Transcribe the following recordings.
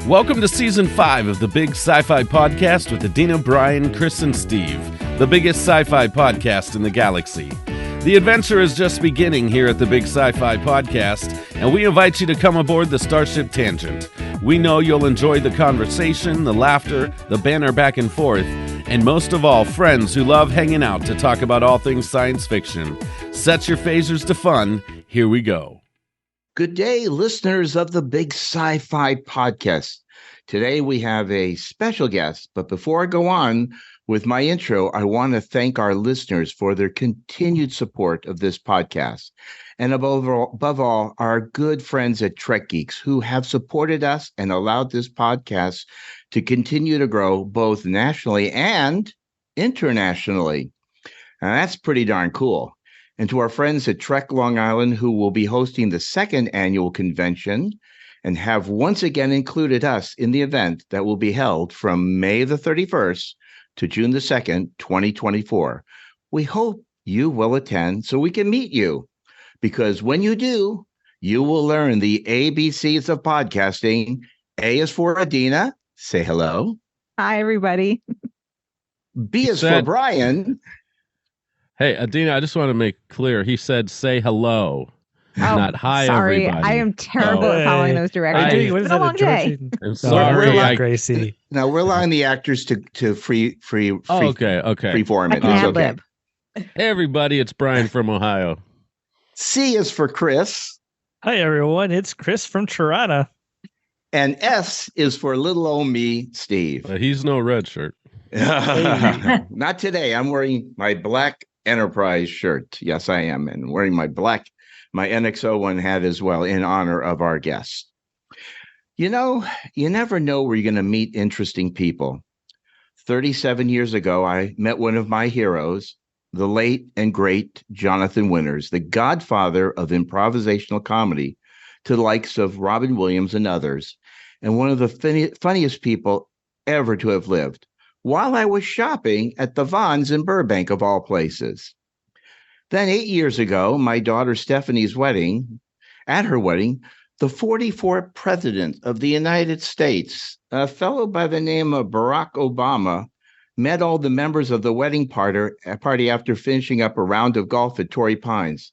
Welcome to Season 5 of the Big Sci-Fi Podcast with Adina, Brian, Cris, and Steve, the biggest sci-fi podcast in the galaxy. The adventure is just beginning here at the Big Sci-Fi Podcast, and we invite you to come aboard the Starship Tangent. We know you'll enjoy the conversation, the laughter, the banter back and forth, and most of all, friends who love hanging out to talk about all things science fiction. Set your phasers to fun. Here we go. Good day, listeners of the Big Sci-Fi Podcast. Today we have a special guest, but before I go on with my intro, I want to thank our listeners for their continued support of this podcast. And above all, our good friends at Trek Geeks who have supported us and allowed this podcast to continue to grow both nationally and internationally. And that's pretty darn cool. And to our friends at Trek Long Island, who will be hosting the second annual convention and have once again included us in the event that will be held from May the 31st to June the 2nd, 2024. We hope you will attend so we can meet you, because when you do, you will learn the ABCs of podcasting. A is for Adina. Say hello. Hi, everybody. B is for Brian. Hey, Adina, I just want to make clear. He said, say hello, not hi, sorry. everybody. I am terrible at following those directions. What is It's been a long day. I'm sorry. Gracie. Now, we're allowing the actors to free form it. It's okay. Hey, everybody, it's Brian from Ohio. C is for Cris. Hi, everyone. It's Cris from Toronto. And S is for little old me, Steve. He's no red shirt. Not today. I'm wearing my black Enterprise shirt. Yes, I am. And wearing my NX-01 hat as well in honor of our guest. You know, you never know where you're going to meet interesting people. 37 years ago, I met one of my heroes, the late and great Jonathan Winters, the godfather of improvisational comedy to the likes of Robin Williams and others, and one of the funniest people ever to have lived, while I was shopping at the Vons in Burbank, of all places. Then 8 years ago, my daughter Stephanie's wedding, at her wedding, the 44th president of the United States, a fellow by the name of Barack Obama, met all the members of the wedding party after finishing up a round of golf at Torrey Pines.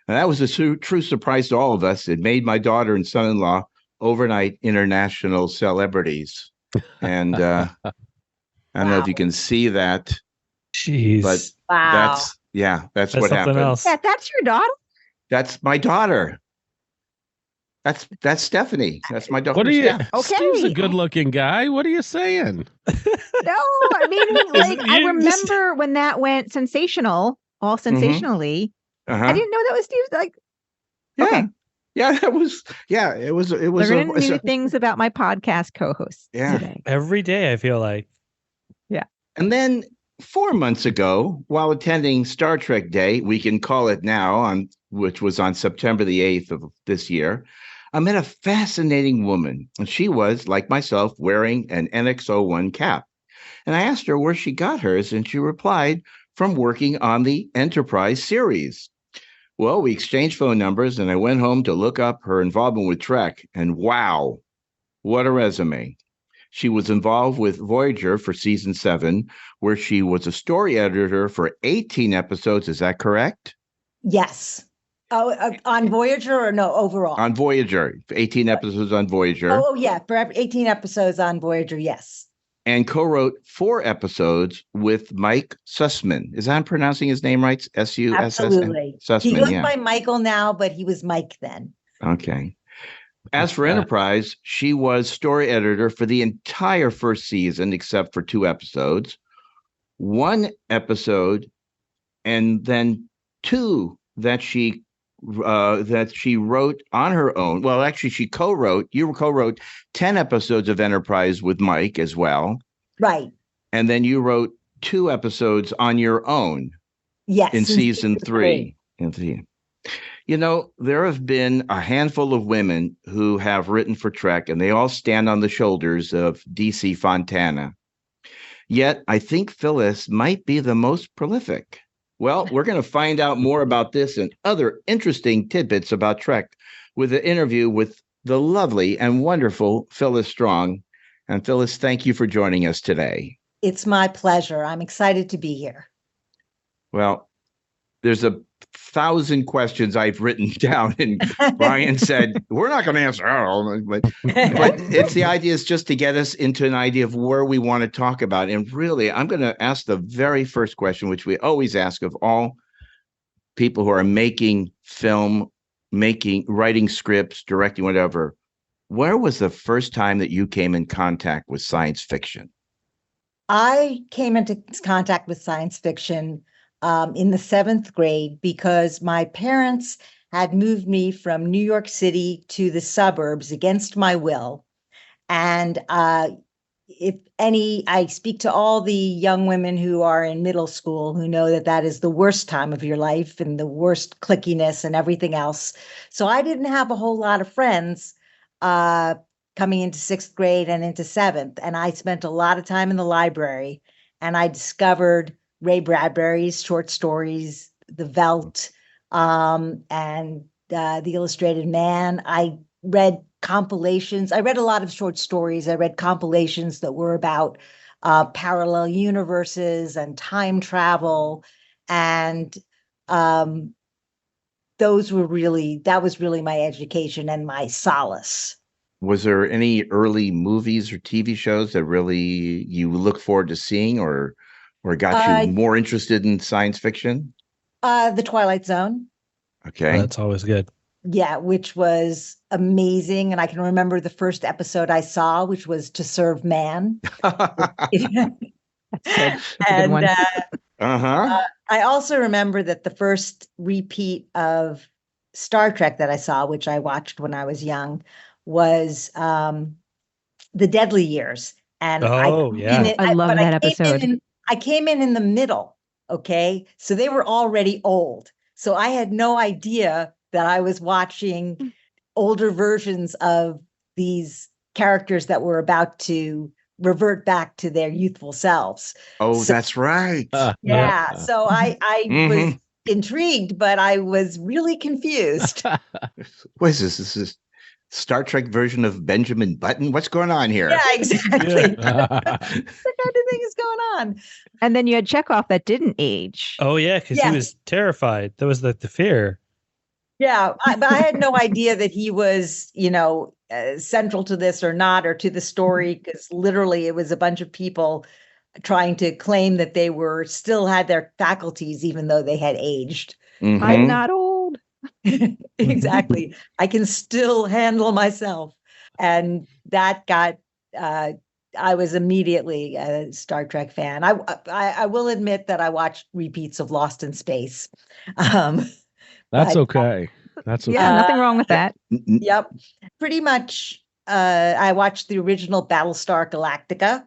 And that was a true surprise to all of us. It made my daughter and son-in-law overnight international celebrities. And I don't know if you can see that. Jeez. But that's what happened. Else. Yeah, that's your daughter? That's my daughter. That's Stephanie. That's my daughter. What are you? Okay. Steve's a good-looking guy. What are you saying? No, I mean, I remember when that went sensational, all sensationally. Uh-huh. I didn't know that was Steve's. Yeah. Okay. Yeah, it was. Learning new things about my podcast co-hosts today. Every day, I feel like. Yeah. And then 4 months ago, while attending Star Trek Day, we can call it now, which was on September the 8th of this year, I met a fascinating woman, and she was, like myself, wearing an NX-01 cap. And I asked her where she got hers, and she replied, from working on the Enterprise series. Well, we exchanged phone numbers, and I went home to look up her involvement with Trek, and wow, what a resume. She was involved with Voyager for season 7, where she was a story editor for 18 episodes. Is that correct? Yes. Oh, on Voyager or no, overall? On Voyager, 18 episodes on Voyager. Oh, yeah, for 18 episodes on Voyager, yes. And co-wrote 4 episodes with Mike Sussman. Is that I'm pronouncing his name right? S-U-S-S-N? Absolutely. Sussman, he goes by Michael now, but he was Mike then. Okay. As for Enterprise, she was story editor for the entire first season, except for 2 episodes. 1 episode, and then 2 that she wrote on her own. Well, actually, she co-wrote. You co-wrote 10 episodes of Enterprise with Mike as well, right? And then you wrote 2 episodes on your own. Yes, in season 3. You know, there have been a handful of women who have written for Trek, and they all stand on the shoulders of DC Fontana. Yet, I think Phyllis might be the most prolific. Well, we're going to find out more about this and other interesting tidbits about Trek with an interview with the lovely and wonderful Phyllis Strong. And Phyllis, thank you for joining us today. It's my pleasure. I'm excited to be here. Well, there's 1,000 questions I've written down, and Brian said, we're not going to answer all, but it's the idea is just to get us into an idea of where we want to talk about. And really, I'm going to ask the very first question, which we always ask of all people who are making film, writing scripts, directing, whatever. Where was the first time that you came in contact with science fiction? I came into contact with science fiction in the 7th grade because my parents had moved me from New York City to the suburbs against my will. And I speak to all the young women who are in middle school who know that that is the worst time of your life and the worst clickiness and everything else. So I didn't have a whole lot of friends coming into 6th grade and into 7th. And I spent a lot of time in the library, and I discovered Ray Bradbury's short stories, The Veldt, and The Illustrated Man. I read compilations. I read a lot of short stories. I read compilations that were about parallel universes and time travel. And that was really my education and my solace. Was there any early movies or TV shows that really you look forward to seeing or got you more interested in science fiction? The Twilight Zone. Okay. Oh, that's always good. Yeah, which was amazing. And I can remember the first episode I saw, which was To Serve Man. And I also remember that the first repeat of Star Trek that I saw, which I watched when I was young, was The Deadly Years. And I love that episode. I came in the middle. Okay. So they were already old. So I had no idea that I was watching older versions of these characters that were about to revert back to their youthful selves. Oh, that's right. Yeah. So I was intrigued, but I was really confused. What is this? This is Star Trek version of Benjamin Button? What's going on here? Yeah, exactly. What kind of thing is going on? And then you had Chekhov that didn't age. Oh, yeah, because he was terrified. That was the fear. Yeah, but I had no idea that he was, central to this or not, or to the story, because literally it was a bunch of people trying to claim that they still had their faculties, even though they had aged. Mm-hmm. I'm not old. Exactly. I can still handle myself. And that got, I was immediately a Star Trek fan. I will admit that I watched repeats of Lost in Space. That's okay. That's okay. Yeah, nothing wrong with that. Yep. Pretty much, I watched the original Battlestar Galactica.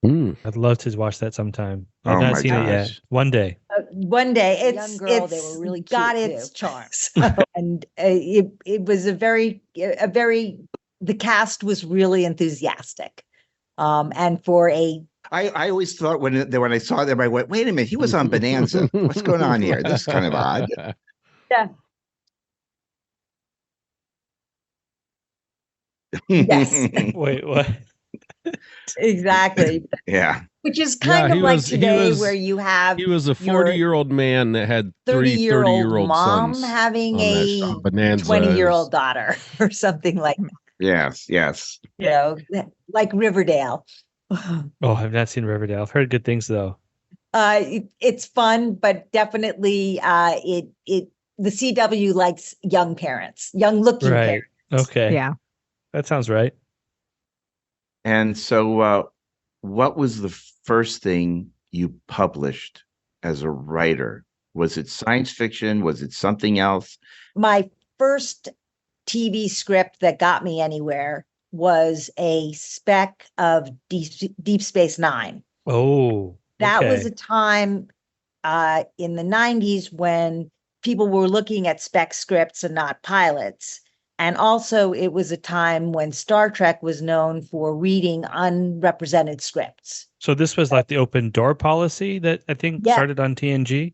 I'd love to watch that sometime. I've not seen it yet. One day. One day. It's young girl, they were really cute got too. its charms. And it was the cast was really enthusiastic. And for I always thought when I saw them, I went, wait a minute, he was on Bonanza. What's going on here? This is kind of odd. Yeah. Yes. Wait, what? Exactly. Yeah. Which is kind of like today where you have he was a 40-year-old man that had 30-year-old mom sons having a 20-year-old daughter or something like that. Yes. Like Riverdale. Oh, I've not seen Riverdale. I've heard good things though. It's fun, but definitely the CW likes young parents, young looking parents. Okay. Yeah. That sounds right. And so what was the first thing you published as a writer? Was it science fiction? Was it something else? My first TV script that got me anywhere was a spec of Deep Space Nine. Oh, that was a time in the 90s when people were looking at spec scripts and not pilots. And also it was a time when Star Trek was known for reading unrepresented scripts. So this was like the open door policy that I think started on TNG?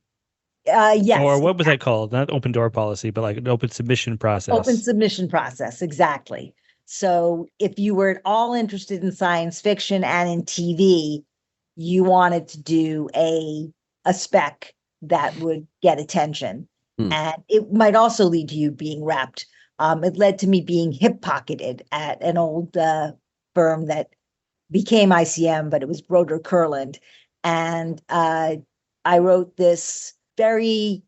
Yes. Or what was that called? Not open door policy, but like an open submission process. Open submission process, exactly. So if you were at all interested in science fiction and in TV, you wanted to do a spec that would get attention. And it might also lead to you being repped. It led to me being hip pocketed at an old firm that became ICM, but it was Broder Kurland. And I wrote this very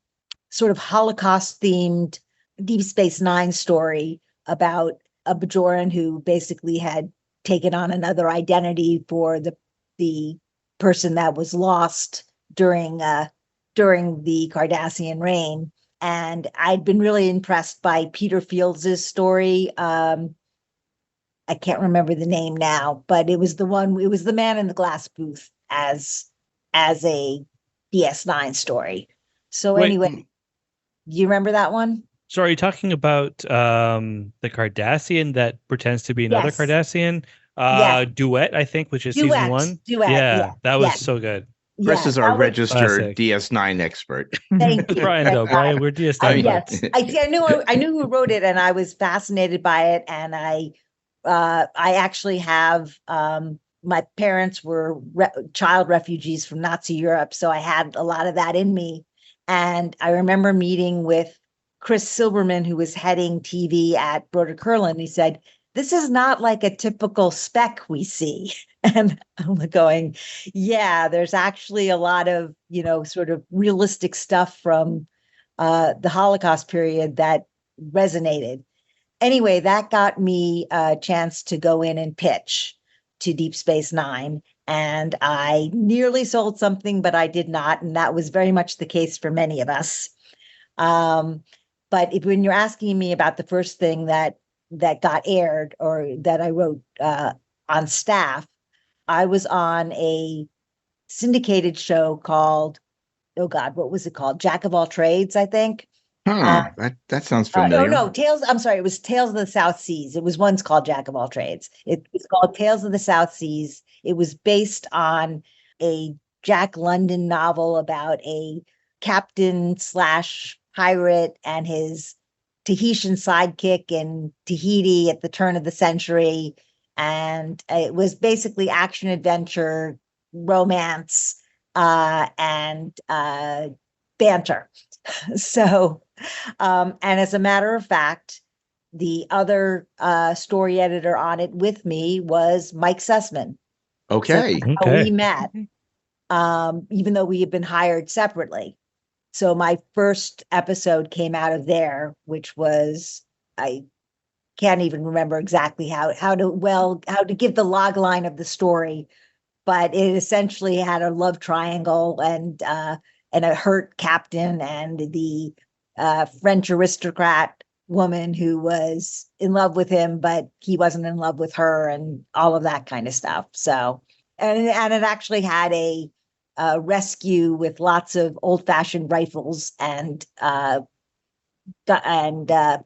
sort of Holocaust themed Deep Space Nine story about a Bajoran who basically had taken on another identity for the person that was lost during the Cardassian reign. And I'd been really impressed by Peter Fields' story. I can't remember the name now, but it was the man in the glass booth as a DS9 story. So anyway, do you remember that one? So are you talking about the Cardassian that pretends to be another Cardassian? Duet, I think, which is season 1. Duet. Yeah, that was so good. Chris is our registered DS9 expert. Thank you. Brian, we're DS9. Yes, I knew who wrote it, and I was fascinated by it. And I actually have my parents were child refugees from Nazi Europe, so I had a lot of that in me. And I remember meeting with Cris Silberman, who was heading TV at Broder Kurland. He said, "This is not like a typical spec we see." And I'm going, yeah, there's actually a lot of, sort of realistic stuff from the Holocaust period that resonated. Anyway, that got me a chance to go in and pitch to Deep Space Nine. And I nearly sold something, but I did not. And that was very much the case for many of us. But when you're asking me about the first thing that got aired or that I wrote on staff, I was on a syndicated show called, what was it called? Jack of All Trades, I think. That sounds familiar. It was Tales of the South Seas. It was once called Jack of All Trades. It was called Tales of the South Seas. It was based on a Jack London novel about a captain / pirate and his Tahitian sidekick in Tahiti at the turn of the century. And it was basically action, adventure, romance, and banter. So, and as a matter of fact, the other story editor on it with me was Mike Sussman. Okay. So how we met, even though we had been hired separately. So my first episode came out of there, which was, I can't even remember exactly how to give the log line of the story, but it essentially had a love triangle and a hurt captain and the French aristocrat woman who was in love with him, but he wasn't in love with her, and all of that kind of stuff. So, and it actually had a rescue with lots of old-fashioned rifles and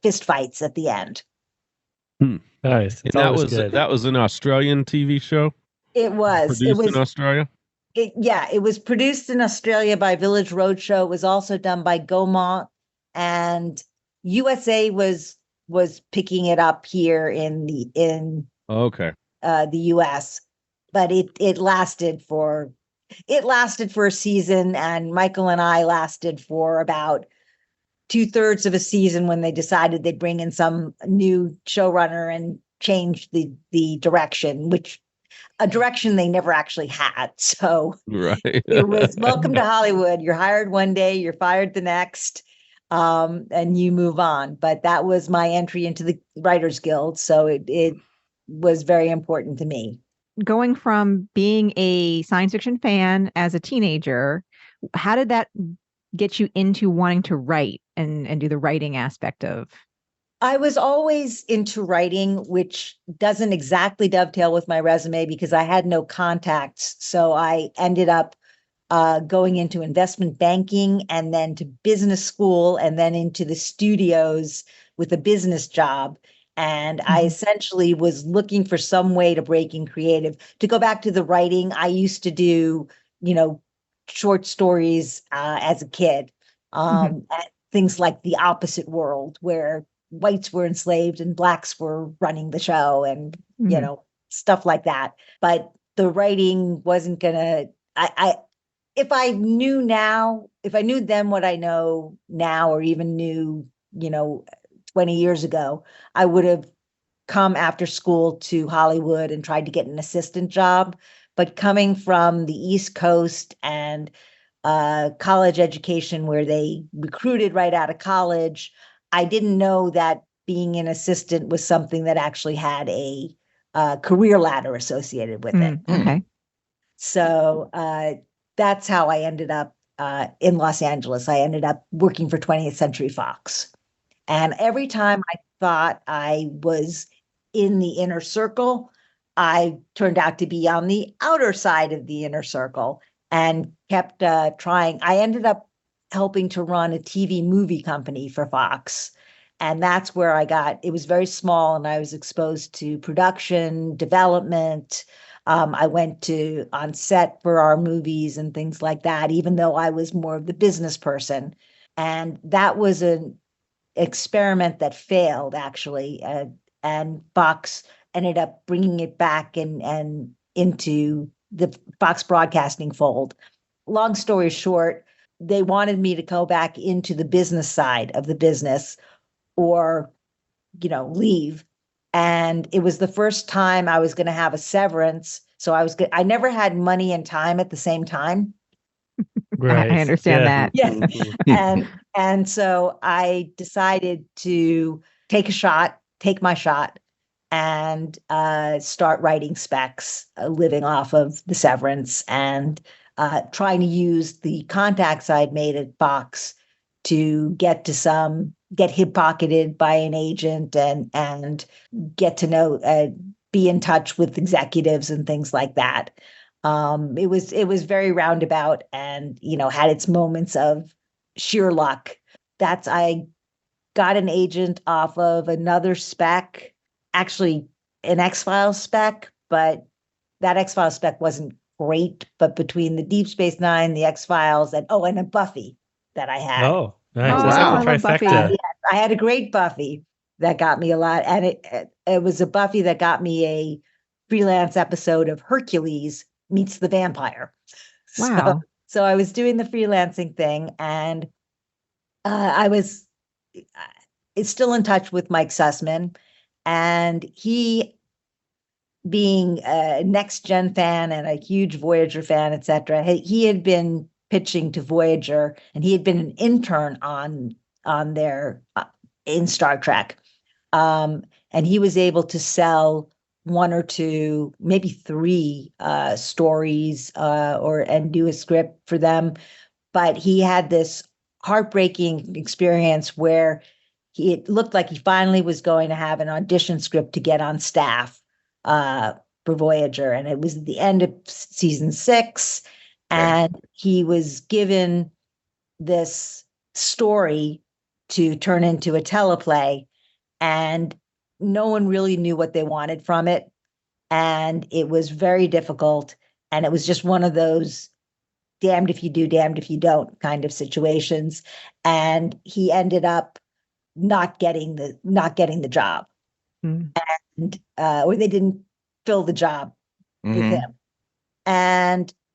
fist fights at the end. Nice. That was an Australian TV show. It was produced in Australia. It was produced in Australia by Village Roadshow. It was also done by Gaumont, and USA was picking it up here in the US, but it lasted for a season, and Michael and I lasted for about 2/3 of a season when they decided they'd bring in some new showrunner and change the direction, which a direction they never actually had. So right. It was welcome to Hollywood. You're hired one day, you're fired the next, and you move on. But that was my entry into the Writers Guild. So it was very important to me. Going from being a science fiction fan as a teenager, how did that get you into wanting to write and do the writing aspect of? I was always into writing, which doesn't exactly dovetail with my resume because I had no contacts. So I ended up going into investment banking and then to business school and then into the studios with a business job. And I essentially was looking for some way to break in creative. To go back to the writing, I used to do, short stories as a kid. and things like The Opposite World, where whites were enslaved and blacks were running the show, and stuff like that. But the writing wasn't gonna. If I knew then what I know now, or even knew 20 years ago, I would have come after school to Hollywood and tried to get an assistant job. But coming from the East Coast and college education, where they recruited right out of college, I didn't know that being an assistant was something that actually had a career ladder associated with it. Okay. So that's how I ended up in Los Angeles. I ended up working for 20th Century Fox. And every time I thought I was in the inner circle, I turned out to be on the outer side of the inner circle and kept trying. I ended up helping to run a TV movie company for Fox. And that's where it was very small, and I was exposed to production, development. I went on set for our movies and things like that, even though I was more of the business person. And that was an experiment that failed, actually. And Fox ended up bringing it back and into the Fox Broadcasting fold. Long story short, they wanted me to go back into the business side of the business, or leave. And it was the first time I was going to have a severance. So I never had money and time at the same time. Right. I understand that. Yeah. And so I decided to take my shot, and start writing specs, living off of the severance, and trying to use the contacts I'd made at Fox to get hip pocketed by an agent, and get to know, be in touch with executives and things like that. It was very roundabout, and had its moments of sheer luck. I got an agent off of another spec, actually an X-Files spec, but that X-Files spec wasn't great. But between the Deep Space Nine, the X-Files, and a Buffy that I had. Oh, nice. Oh, That's wow. like a I love Buffy. trifecta. I had a great Buffy that got me a lot. And it was a Buffy that got me a freelance episode of Hercules Meets the Vampire. Wow. So I was doing the freelancing thing, and I was still in touch with Mike Sussman, and he, being a Next Gen fan and a huge Voyager fan, etc., he had been pitching to Voyager, and he had been an intern on their in Star Trek, and he was able to sell one or two, maybe three stories, and do a script for them. But he had this heartbreaking experience where it looked like he finally was going to have an audition script to get on staff for Voyager, and it was at the end of season 6, and he was given this story to turn into a teleplay, and no one really knew what they wanted from it, and it was very difficult, and it was just one of those damned if you do, damned if you don't kind of situations, and he ended up not getting the job, and or they didn't fill the job with him,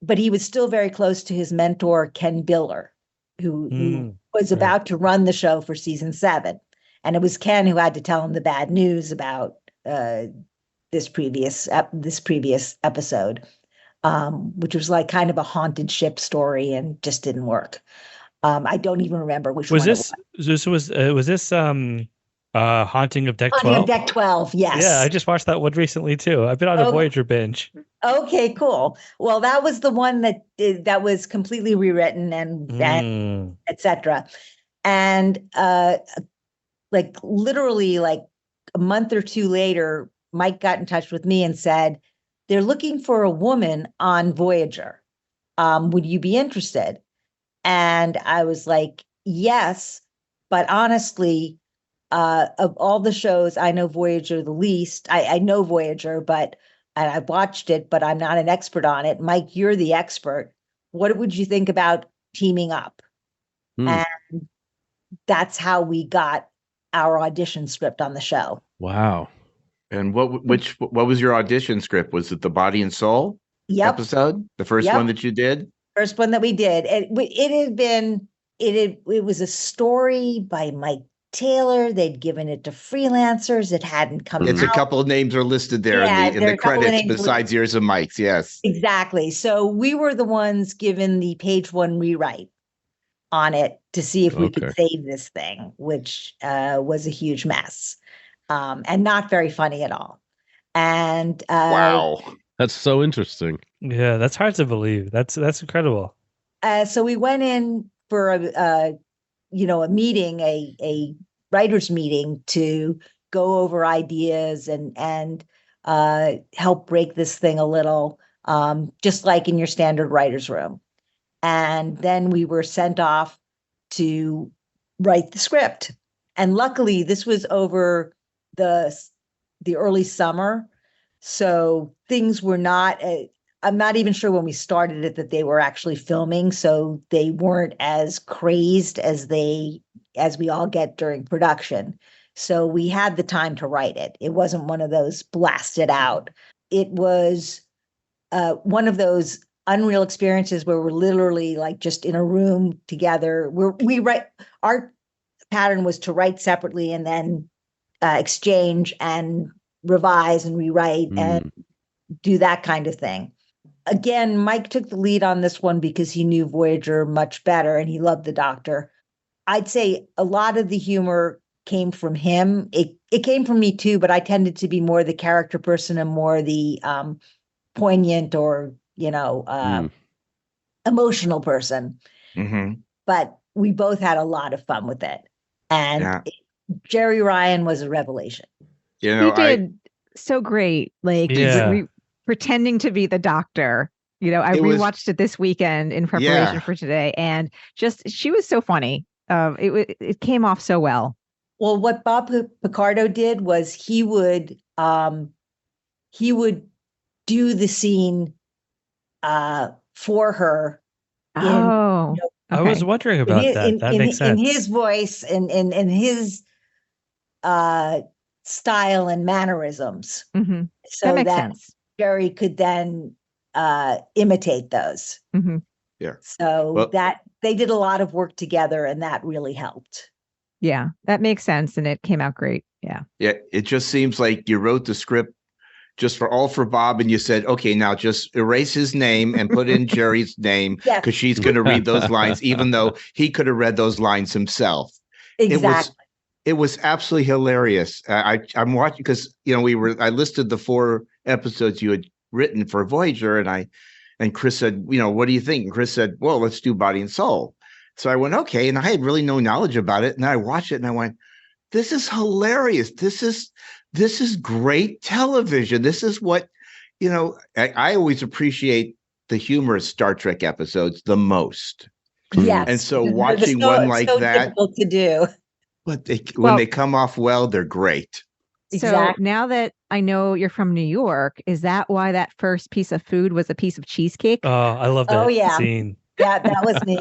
but he was still very close to his mentor Ken Biller, who was about to run the show for season 7, and it was Ken who had to tell him the bad news about this previous episode, which was like kind of a haunted ship story and just didn't work. I don't even remember which was one this. it was. Was this Haunting of Deck 12? Haunting of Deck 12, yes. Yeah, I just watched that one recently too. I've been on a Voyager binge. Okay, cool. Well, that was the one that was completely rewritten and etc. And like literally like a month or two later, Mike got in touch with me and said, they're looking for a woman on Voyager. Would you be interested? And I was like, yes, but honestly, of all the shows, I know Voyager the least. I know Voyager, but I've watched it, but I'm not an expert on it. Mike, you're the expert. What would you think about teaming up? And that's how we got our audition script on the show. Wow. And what was your audition script? Was it the Body and Soul episode? The first one that you did? First one that we did. It was a story by Mike Taylor. They'd given it to freelancers. It hadn't come out. A couple of names are listed there in the credits besides yours and Mike's. Yes. Exactly. So we were the ones given the page 1 rewrite on it to see if we could save this thing, which was a huge mess. And not very funny at all. And wow, that's so interesting. Yeah, that's hard to believe. That's incredible. So we went in for a meeting, a writers' meeting, to go over ideas and help break this thing a little, just like in your standard writers' room. And then we were sent off to write the script. And luckily, this was over the early summer, so things were not. I'm not even sure when we started it that they were actually filming, so they weren't as crazed as we all get during production. So we had the time to write it. It wasn't one of those blasted out. It was one of those unreal experiences where we're literally like just in a room together. We write. Our pattern was to write separately and then exchange and revise and rewrite and do that kind of thing. Again, Mike took the lead on this one because he knew Voyager much better and he loved the Doctor. I'd say a lot of the humor came from him. It came from me too, but I tended to be more the character person and more the poignant or emotional person. But we both had a lot of fun with it. And Jerry Ryan was a revelation. He did so great. Like pretending to be the Doctor. I rewatched it this weekend in preparation for today, and she was so funny. It came off so well. Well, what Bob Picardo did was he would do the scene for her. I was wondering about that. That makes sense. In his voice and in his style and mannerisms. Mm-hmm. So that makes sense. Jerry could then imitate those. Mm-hmm. Yeah. So that they did a lot of work together and that really helped. Yeah, that makes sense. And it came out great. Yeah. Yeah. It just seems like you wrote the script just for Bob, and you said, okay, now just erase his name and put in Jerry's name because she's going to read those lines, even though he could have read those lines himself. Exactly. It was absolutely hilarious. I'm watching because I listed the 4 episodes you had written for Voyager, and Cris said, what do you think? And Cris said, well, let's do Body and Soul. So I went, okay, and I had really no knowledge about it, and I watched it and I went, this is hilarious. This is great television. This is what, I always appreciate the humorous Star Trek episodes the most. Yes. And so watching one like that, difficult to do. But when they come off well, they're great. So now that I know you're from New York, is that why that first piece of food was a piece of cheesecake? Oh, I love that scene. Yeah, that was me.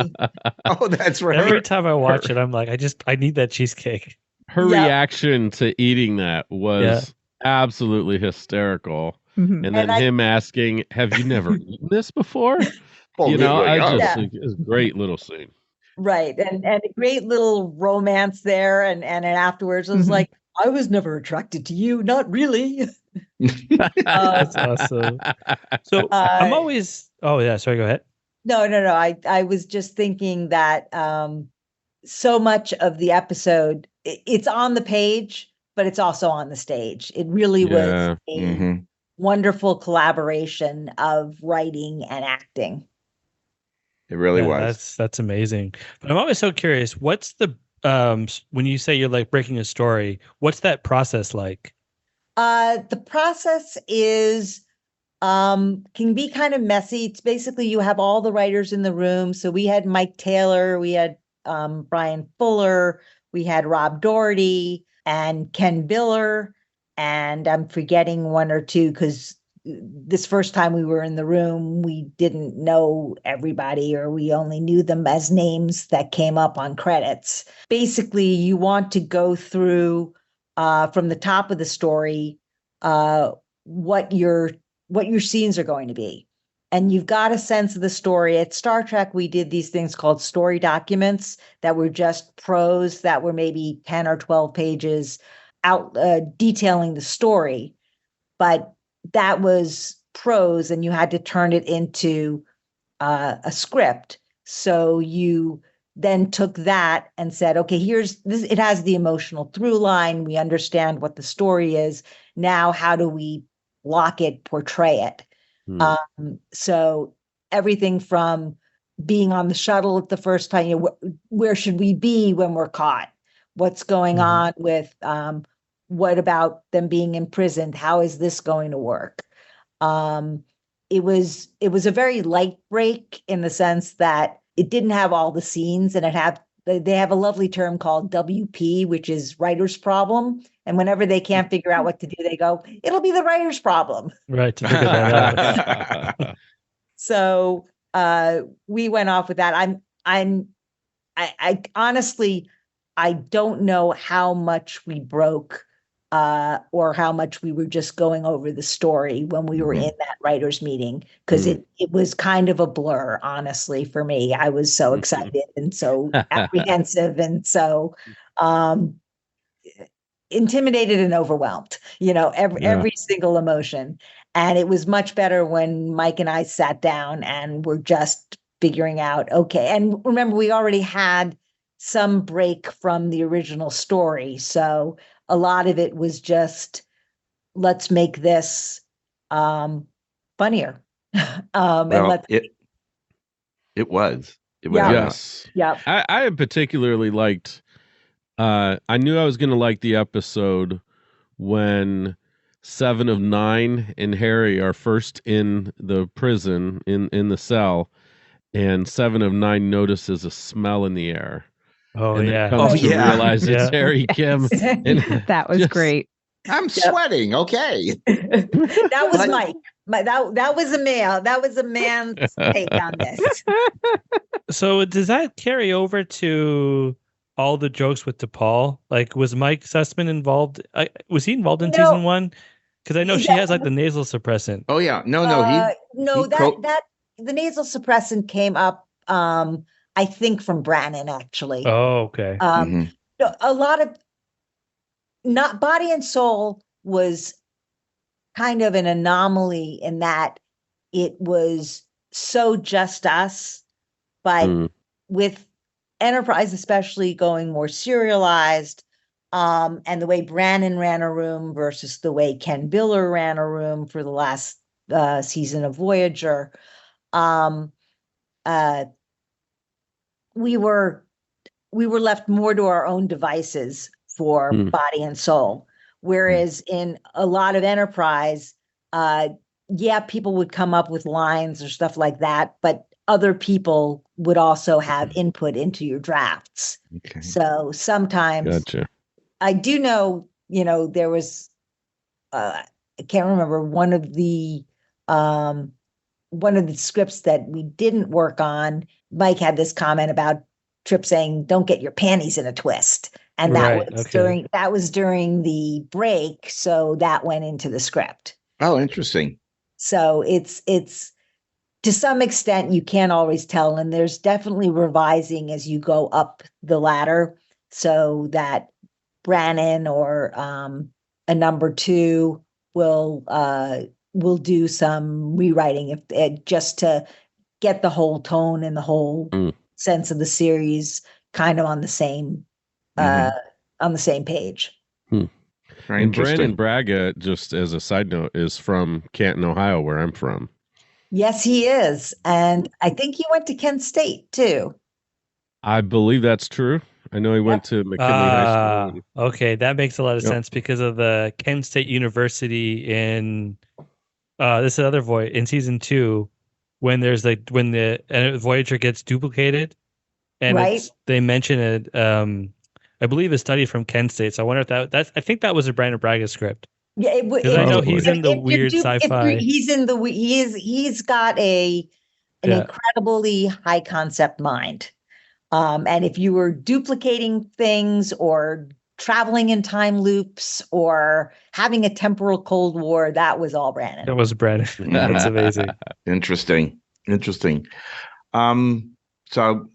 Oh, that's right. Every time I watch it, I'm like, I need that cheesecake. Her reaction to eating that was absolutely hysterical. Mm-hmm. And then him asking, have you never eaten this before? It's a great little scene. Right. And a great little romance there. And afterwards it was like, I was never attracted to you. Not really. That's awesome. So I'm always, sorry, go ahead. No. I was just thinking that so much of the episode, it's on the page, but it's also on the stage. It really was a wonderful collaboration of writing and acting. It really was. That's amazing. But I'm always so curious. What's the when you say you're like breaking a story, what's that process like? The process is can be kind of messy. It's basically you have all the writers in the room. So we had Mike Taylor, we had Brian Fuller, we had Rob Doherty and Ken Biller, and I'm forgetting one or two because this first time we were in the room, we didn't know everybody, or we only knew them as names that came up on credits. Basically, you want to go through from the top of the story what your scenes are going to be. And you've got a sense of the story. At Star Trek, we did these things called story documents that were just prose that were maybe 10 or 12 pages out detailing the story. But that was prose, and you had to turn it into a script. So you then took that and said, okay, here's this. It has the emotional through line. We understand what the story is. Now, how do we block it, portray it? So everything from being on the shuttle at the first time, where should we be when we're caught? What's going on with what about them being imprisoned? How is this going to work? It was a very light break in the sense that it didn't have all the scenes, and they have a lovely term called WP, which is writer's problem. And whenever they can't figure out what to do, they go, it'll be the writer's problem. Right, to figure that out. So we went off with that. I honestly, I don't know how much we broke or how much we were just going over the story when we were in that writers' meeting, because it was kind of a blur, honestly, for me. I was so excited and so apprehensive and so intimidated and overwhelmed, every single emotion. And it was much better when Mike and I sat down and were just figuring out, okay. And remember, we already had some break from the original story. So a lot of it was just, let's make this funnier. It was. Yes. Yeah. I had particularly liked, I knew I was going to like the episode when 7 of 9 and Harry are first in the prison, in the cell, and 7 of 9 notices a smell in the air. And comes to realize it's Harry Kim. And that was great. I'm sweating. Okay. That was Mike. That was a male. That was a man's take on this. So does that carry over to all the jokes with DePaul? Like, was Mike Sussman involved? Was he involved in season 1? Because I know she has like the nasal suppressant. Oh yeah, no, that the nasal suppressant came up. I think from Brannon, actually. Oh, okay. A lot of not Body and Soul was kind of an anomaly in that it was so just us, but with Enterprise especially going more serialized, and the way Brannon ran a room versus the way Ken Biller ran a room for the last season of Voyager, we were left more to our own devices for Body and Soul. Whereas in a lot of Enterprise, people would come up with lines or stuff like that, but other people would also have input into your drafts. Okay. So sometimes I do know, there was, I can't remember one of the scripts that we didn't work on. Mike had this comment about Trip saying, "Don't get your panties in a twist," and that was during the break, so that went into the script. Oh, interesting. So it's to some extent you can't always tell, and there's definitely revising as you go up the ladder, so that Brannon or a number 2 will do some rewriting if just to get the whole tone and the whole sense of the series kind of on the same page. And Brandon Braga, just as a side note, is from Canton, Ohio, where I'm from. Yes, he is. And I think he went to Kent State too. I believe that's true. I know he went to McKinley High School. Okay, that makes a lot of sense because of the Kent State University in this is another Voyager in season 2, when there's when the Voyager gets duplicated, and they mention it. I believe a study from Kent State. So I wonder if I think that was a Brandon Braga script. Yeah, I know he's in the weird sci-fi. He's got an incredibly high concept mind. And if you were duplicating things or traveling in time loops or having a temporal Cold War, that was all Brannon. That was Brannon. That's amazing. Interesting. So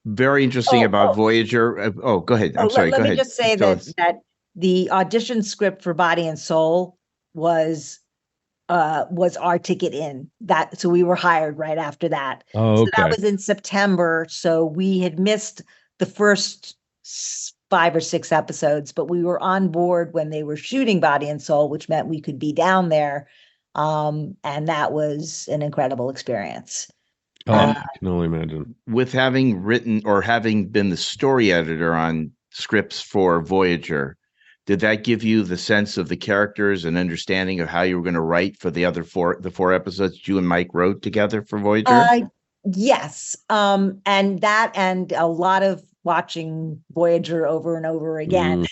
very interesting about Voyager. Go ahead. I'm sorry. Let me just say that the audition script for Body and Soul was our ticket in that. So we were hired right after that. Oh, okay. So that was in September. So we had missed the first 5 or 6 episodes, but we were on board when they were shooting Body and Soul, which meant we could be down there. And that was an incredible experience. I can only imagine. With having written or having been the story editor on scripts for Voyager, did that give you the sense of the characters and understanding of how you were going to write for the other 4 episodes you and Mike wrote together for Voyager? Yes. And a lot of watching Voyager over and over again.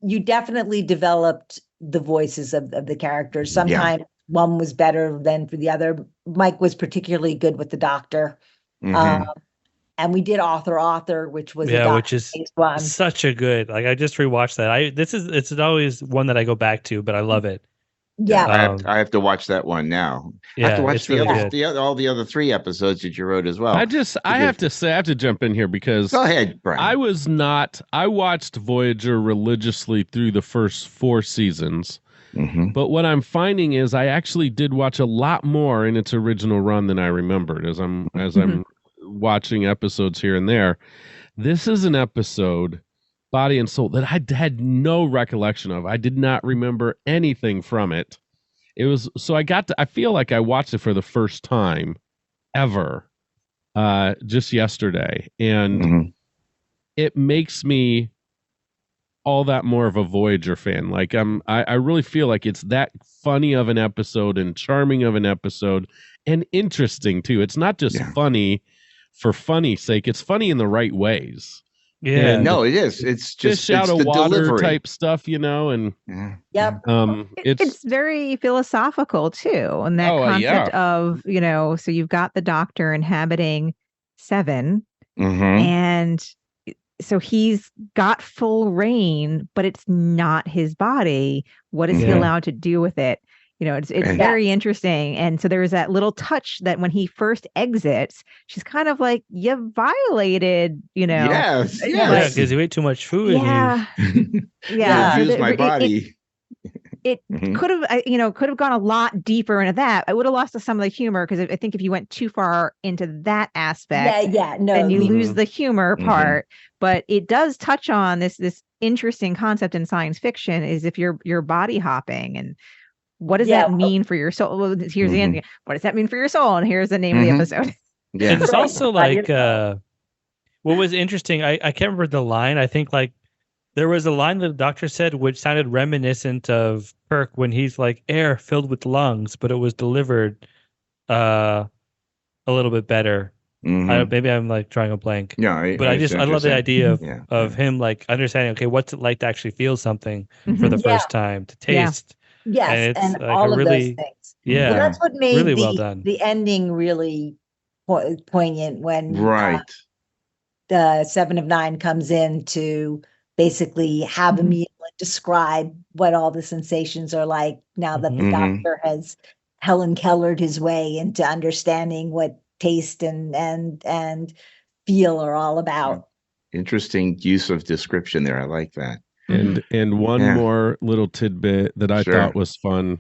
You definitely developed the voices of the characters. Sometimes one was better than for the other. Mike was particularly good with the Doctor. And we did author, which was which is one. Such a good. Like I just rewatched that. It's always one that I go back to, but I love it. Yeah, I have to watch that one now. Yeah, I have to watch all the other 3 episodes that you wrote as well. I have to jump in here because go ahead, Brian. I watched Voyager religiously through the first 4 seasons. But what I'm finding is I actually did watch a lot more in its original run than I remembered as I'm watching episodes here and there. This is an episode, Body and Soul, that I had no recollection of. I did not remember anything from it. It was so I feel like I watched it for the first time ever just yesterday, and it makes me all that more of a Voyager fan. Like I really feel like it's that funny of an episode and charming of an episode and interesting too. It's not just funny for funny's sake. It's funny in the right ways. Yeah, and no, it is. It's just out of water delivery type stuff, and it's very philosophical too, and that concept of so you've got the Doctor inhabiting 7, and so he's got full reign, but it's not his body. What is he allowed to do with it? It's very interesting. And so there's that little touch that when he first exits, she's kind of like, you violated, Yes. Because you ate too much food. Yeah. Use my body. It could have gone a lot deeper into that. I would have lost some of the humor because I think if you went too far into that aspect, then you lose the humor part. But it does touch on this interesting concept in science fiction is if you're body hopping and what does that mean for your soul? Well, here's the ending. What does that mean for your soul? And here's the name of the episode. And it's also like what was interesting. I can't remember the line. I think like there was a line that the Doctor said which sounded reminiscent of Kirk when he's like air filled with lungs, but it was delivered a little bit better. Maybe I'm like drawing a blank. Yeah, I love the idea of him like understanding. Okay, what's it like to actually feel something for the first time, to taste. Yes, and like all of those things. Yeah, well, that's what made really well done. The ending really poignant when the 7 of 9 comes in to basically have a meal and describe what all the sensations are like now that the Doctor has Helen Kellered his way into understanding what taste and feel are all about. Interesting use of description there. I like that. And one more little tidbit that I thought was fun.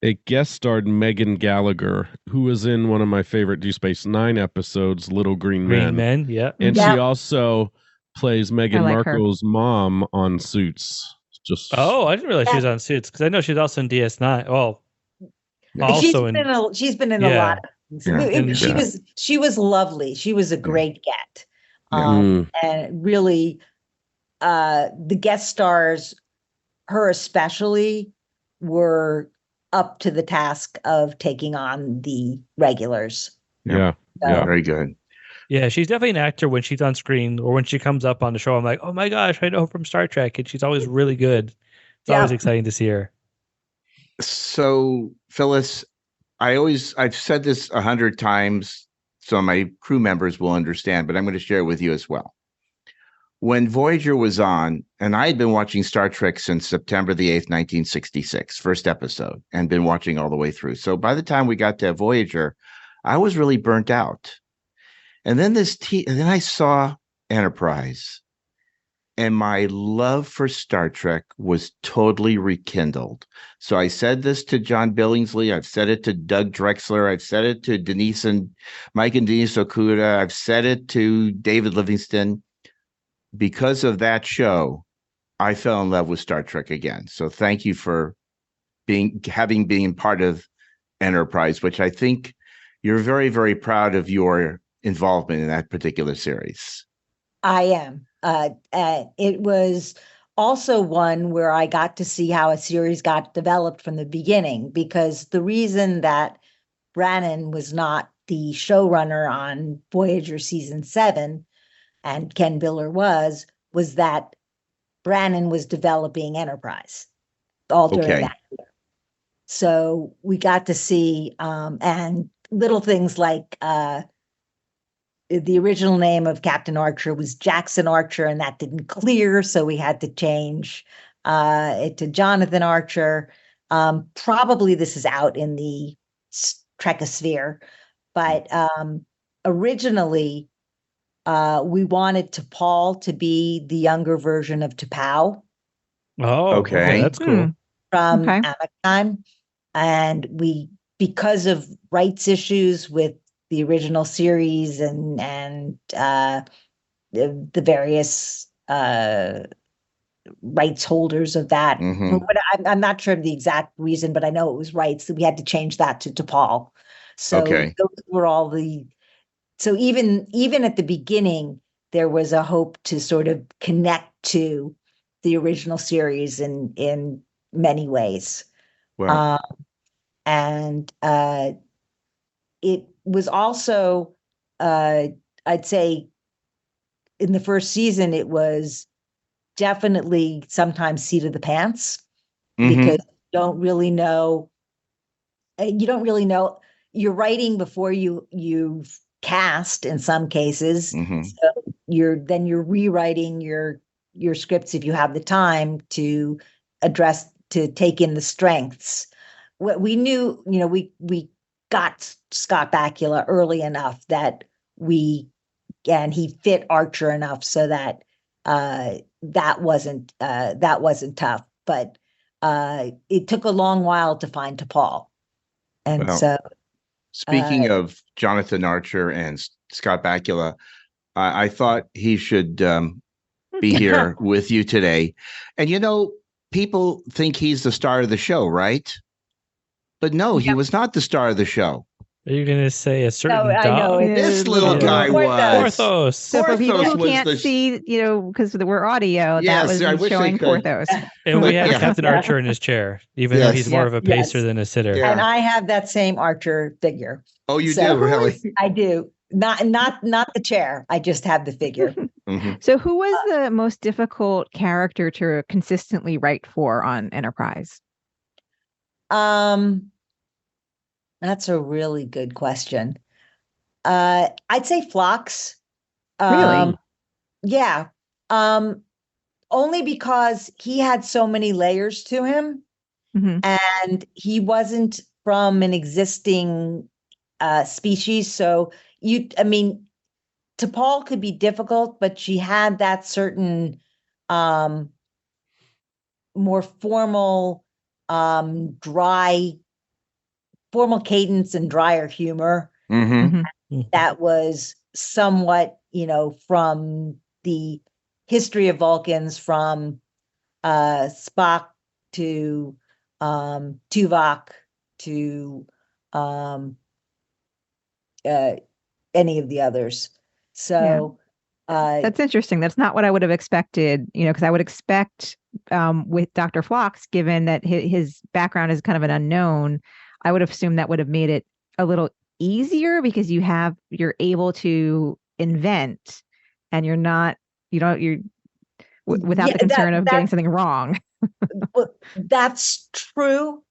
It guest starred Megan Gallagher, who was in one of my favorite Deep Space Nine episodes, Little Green Men. Yeah. And she also plays Meghan Markle's mom on Suits. I didn't realize she was on Suits because I know she's also in DS9. Well, she's been in a lot of things. She was lovely. She was a great get. And really the guest stars, her especially, were up to the task of taking on the regulars. Very good. Yeah, she's definitely an actor when she's on screen or when she comes up on the show. I'm like, oh my gosh, I know her from Star Trek, and she's always really good. It's always exciting to see her. So, Phyllis, I've said this 100 times, so my crew members will understand, but I'm going to share it with you as well. When Voyager was on, and I had been watching Star Trek since September the 8th, 1966, first episode, and been watching all the way through. So by the time we got to Voyager, I was really burnt out. And then and then I saw Enterprise, and my love for Star Trek was totally rekindled. So I said this to John Billingsley. I've said it to Doug Drexler. I've said it to Mike and Denise Okuda. I've said it to David Livingston. Because of that show, I fell in love with Star Trek again. So thank you for being part of Enterprise, which I think you're very, very proud of your involvement in that particular series. I am. It was also one where I got to see how a series got developed from the beginning, because the reason that Brannon was not the showrunner on Voyager season 7 and Ken Biller was that Brannon was developing Enterprise all during that year. So we got to see and little things like the original name of Captain Archer was Jackson Archer, and that didn't clear, so we had to change it to Jonathan Archer. Probably this is out in the Trekosphere, but originally we wanted T'Pol to be the younger version of T'Pau. Oh, okay, that's cool. From Anaheim, and because of rights issues with the original series and the various rights holders of that. But I'm not sure of the exact reason, but I know it was rights that we had to change that to T'Pol. So those were all so even at the beginning, there was a hope to sort of connect to the original series in many ways. Wow. And it was also, I'd say, in the first season, it was definitely sometimes seat of the pants, because you don't really know. You're writing before you've cast in some cases. So you're rewriting your scripts if you have the time to take in the strengths. What we knew, we got Scott Bakula early enough that he fit Archer enough so that that wasn't tough. But it took a long while to find T'Pol, and so. Speaking of Jonathan Archer and Scott Bakula, I thought he should be here with you today. And people think he's the star of the show, right? But no, he was not the star of the show. Are you going to say a certain dog? I know this little guy was Porthos. So for people who can't see, because we're audio, yes, that was showing Porthos. And we have Captain Archer in his chair, even though he's more of a pacer than a sitter. Yeah. And I have that same Archer figure. Oh, you do, really? I do. Not the chair. I just have the figure. So who was the most difficult character to consistently write for on Enterprise? That's a really good question. I'd say Phlox. Really? Yeah. Only because he had so many layers to him, and he wasn't from an existing species. So T'Pol could be difficult, but she had that certain more formal, formal cadence and drier humor that was somewhat, from the history of Vulcans, from Spock to Tuvok to any of the others. So that's interesting. That's not what I would have expected, because I would expect with Dr. Phlox, given that his background is kind of an unknown, I would have assumed that would have made it a little easier because you're able to invent, and you're without the concern of getting something wrong. Well, that's true,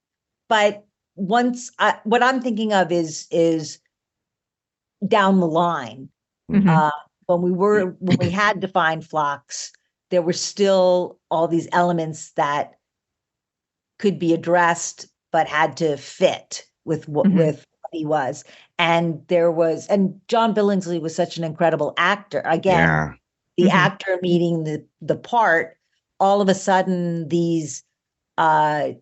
but what I'm thinking of is down the line. Mm-hmm. When we had defined flocks, there were still all these elements that could be addressed, but had to fit with what he was. And John Billingsley was such an incredible actor. Again, the actor meeting the part, all of a sudden these the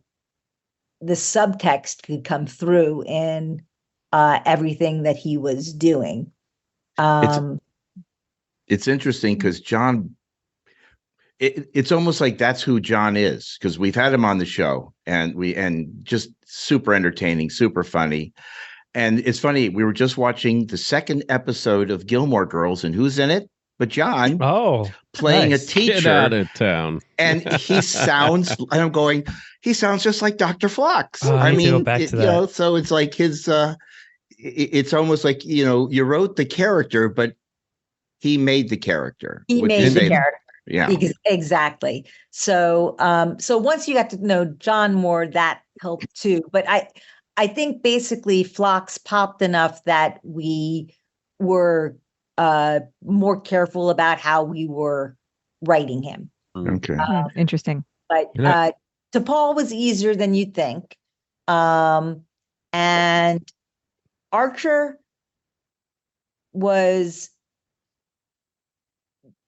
subtext could come through in everything that he was doing. It's interesting because John, it's almost like that's who John is, because we've had him on the show and just super entertaining, super funny. And it's funny, we were just watching the second episode of Gilmore Girls, and who's in it but John? Playing a teacher. Get out of town. And he sounds, and I'm going, he sounds just like Dr. Phlox. I mean, go back to that. So it's like his, it's almost like, you wrote the character, but he made the character. He made the character. Yeah, exactly. So, so once you got to know John more, that helped too. But I think basically Phlox popped enough that we were more careful about how we were writing him. Okay. Interesting. But T'Pol was easier than you'd think. And Archer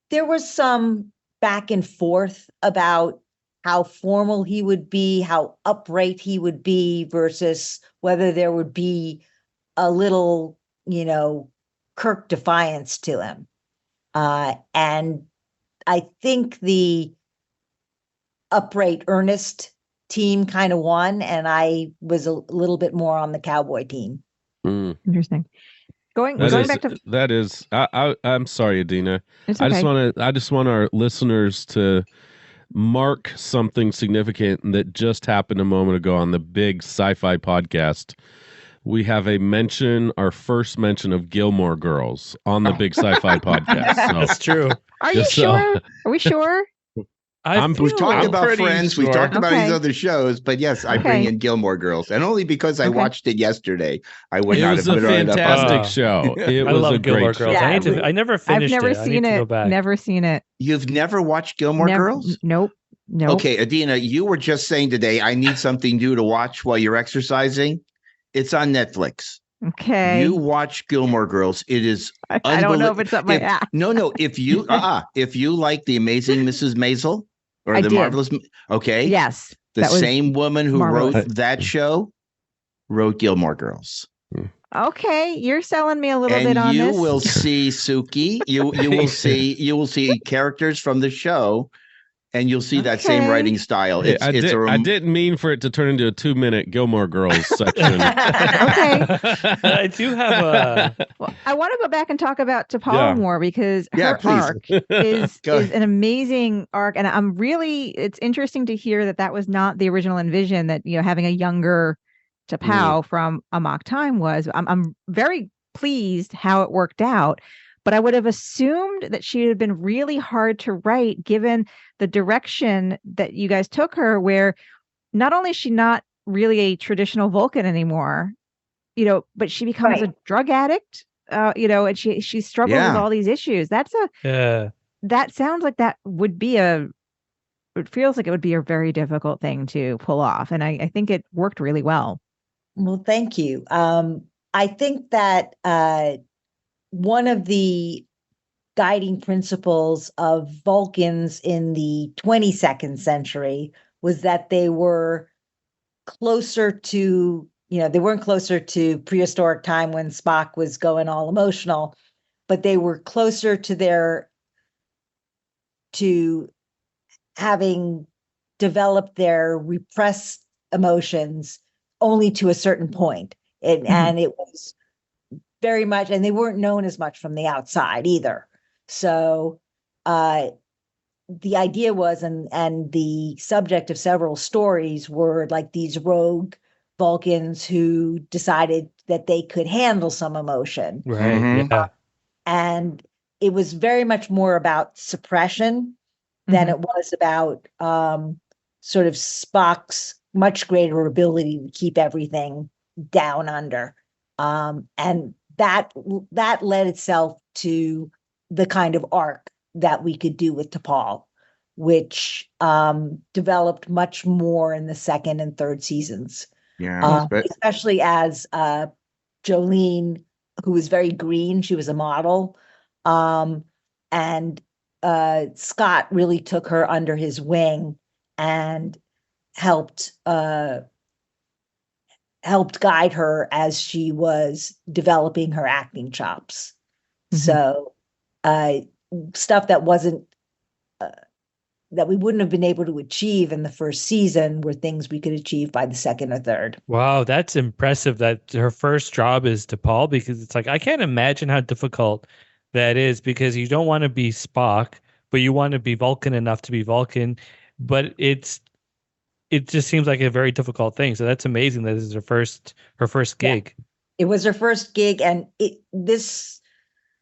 there was some back and forth about how formal he would be, how upright he would be, versus whether there would be a little, Kirk defiance to him. And I think the upright, earnest team kind of won, and I was a little bit more on the cowboy team. Interesting. Going back to that is. I'm sorry, Adina. It's okay. I just want our listeners to mark something significant that just happened a moment ago on the big Sci-Fi podcast. We have our first mention of Gilmore Girls on the big Sci-Fi podcast. So, that's true. Are you sure? Are we sure? We've talked about Friends. Sure. We've talked about these other shows, but yes, I bring in Gilmore Girls, and only because I watched it yesterday. I would not have been right up. It was a fantastic show. I love Gilmore Girls. Yeah, I never finished it. I've never seen it. Never seen it. You've never watched Gilmore Girls? Nope. Okay, Adina, you were just saying today, I need something new to watch while you're exercising. It's on Netflix. Okay. You watch Gilmore Girls. It is. I don't know if it's up my ass. No. If you like The Amazing Mrs. Maisel or The Marvelous, okay. Yes. The same woman who marvelous. wrote that show wrote Gilmore Girls. Okay, you're selling me a little bit on this. this. You will see Suki. You will see characters from the show. And you'll see that same writing style. I didn't mean for it to turn into a 2-minute Gilmore Girls section. Okay. I do have Well, I want to go back and talk about T'Pol more, because her arc is an amazing arc. And it's interesting to hear that was not the original envision, that, having a younger T'Pol from Amok Time was. I'm very pleased how it worked out. But I would have assumed that she had been really hard to write, given the direction that you guys took her, where not only is she not really a traditional Vulcan anymore, but she becomes a drug addict, and she struggles with all these issues. That sounds like that would be it feels like it would be a very difficult thing to pull off. And I think it worked really well. Well, thank you. I think that one of the guiding principles of Vulcans in the 22nd century was that they were closer to, they weren't closer to prehistoric time when Spock was going all emotional, but they were closer to having developed their repressed emotions only to a certain point. And it was very much, and they weren't known as much from the outside either. So the idea was, and the subject of several stories were like these rogue Vulcans who decided that they could handle some emotion. Right. Yeah. and it was very much more about suppression than it was about sort of Spock's much greater ability to keep everything down under. And that led itself to the kind of arc that we could do with T'Pol, which developed much more in the second and third seasons. Yeah, especially as Jolene, who was very green, she was a model, and Scott really took her under his wing and helped guide her as she was developing her acting chops. So stuff that wasn't that we wouldn't have been able to achieve in the first season were things we could achieve by the second or third. Wow, that's impressive that her first job is T'Pol, because it's like, I can't imagine how difficult that is, because you don't want to be Spock, but you want to be Vulcan enough to be Vulcan, but it just seems like a very difficult thing. So that's amazing that this is her first gig. Yeah. It was her first gig, and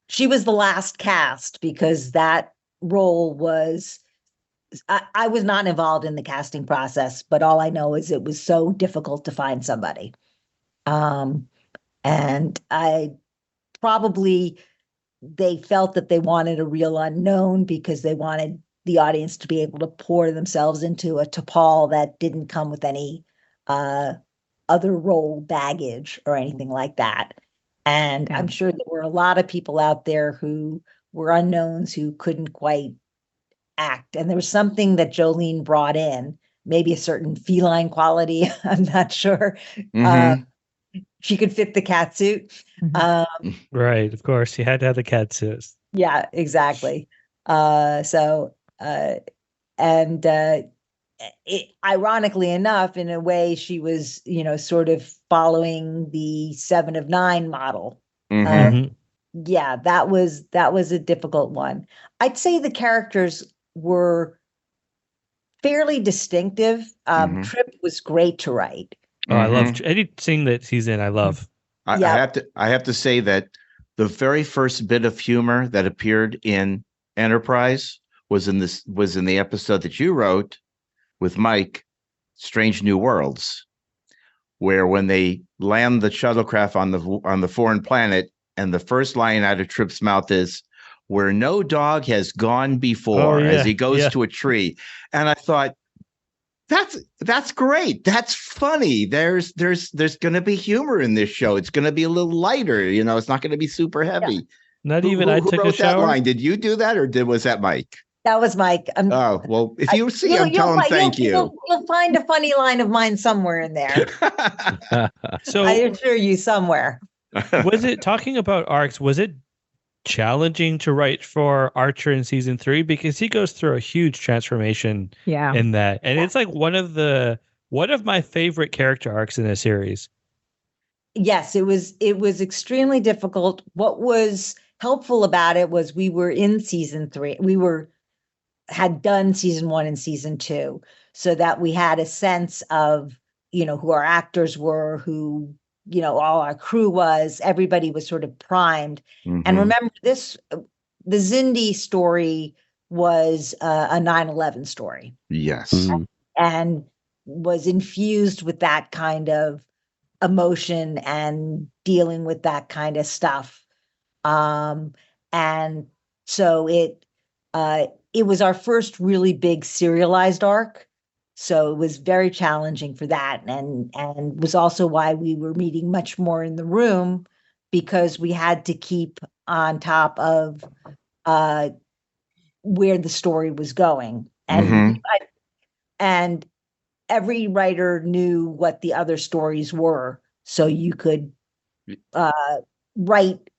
she was the last cast, because that role was, I was not involved in the casting process, but all I know is it was so difficult to find somebody. And they felt that they wanted a real unknown, because they wanted the audience to be able to pour themselves into a T'Pol that didn't come with any other role baggage or anything like that. And I'm sure there were a lot of people out there who were unknowns who couldn't quite act. And there was something that Jolene brought in, maybe a certain feline quality. I'm not sure. She could fit the cat suit. Right. Of course. She had to have the cat suit. Yeah, exactly. Ironically enough, in a way, she was, sort of following the 7 of 9 model. Yeah, that was a difficult one. I'd say the characters were fairly distinctive. Trip was great to write. Oh, I love anything that he's in. I love. I have to say that the very first bit of humor that appeared in Enterprise was in the episode that you wrote with Mike, Strange New Worlds, where when they land the shuttlecraft on the foreign planet, and the first line out of Trip's mouth is, "Where no dog has gone before," as he goes to a tree. And I thought, that's great. That's funny. There's going to be humor in this show. It's going to be a little lighter. It's not going to be super heavy. Yeah. I took a shower. That line? Did you do that, or was that Mike? That was Mike. Oh, well, if you see him, tell him thank you. You'll find a funny line of mine somewhere in there. So I assure you, somewhere. Was it, talking about arcs, was it challenging to write for Archer in season 3? Because he goes through a huge transformation in that. And it's like one of my favorite character arcs in a series. Yes, it was extremely difficult. What was helpful about it was we were in season 3. We had done season 1 and season 2, so that we had a sense of, who our actors were, who, all our crew was. Everybody was sort of primed. And remember, the Xindi story was a 9/11 story. Yes. And was infused with that kind of emotion and dealing with that kind of stuff. And so it was our first really big serialized arc. So it was very challenging for that, and was also why we were meeting much more in the room, because we had to keep on top of where the story was going. And and every writer knew what the other stories were, so you could write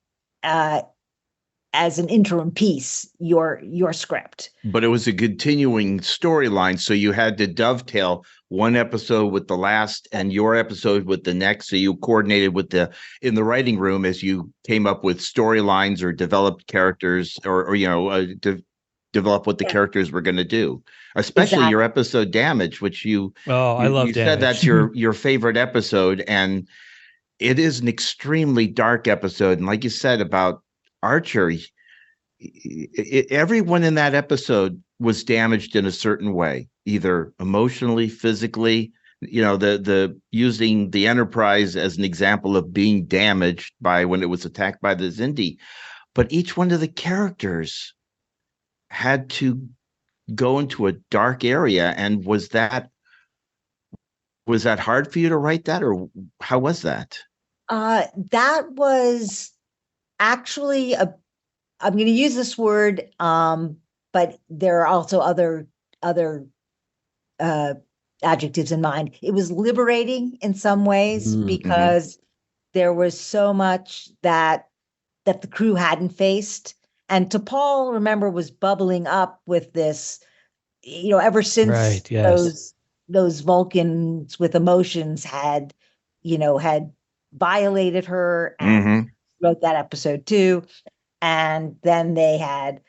as an interim piece your script. But it was a continuing storyline, so you had to dovetail one episode with the last and your episode with the next. So you coordinated in the writing room as you came up with storylines or developed characters, or develop what the characters were going to do. Especially your episode Damage, which I love. You said that's your favorite episode, and it is an extremely dark episode. And like you said about Archer, everyone in that episode was damaged in a certain way, either emotionally, physically. The using the Enterprise as an example of being damaged by when it was attacked by the Xindi. But each one of the characters had to go into a dark area. And was that hard for you to write that, or how was that? That was actually I'm going to use this word, but there are also other adjectives in mind. It was liberating in some ways because there was so much that the crew hadn't faced. And T'Pol, remember, was bubbling up with this, ever since those Vulcans with emotions had violated her and wrote that episode too. And then they had,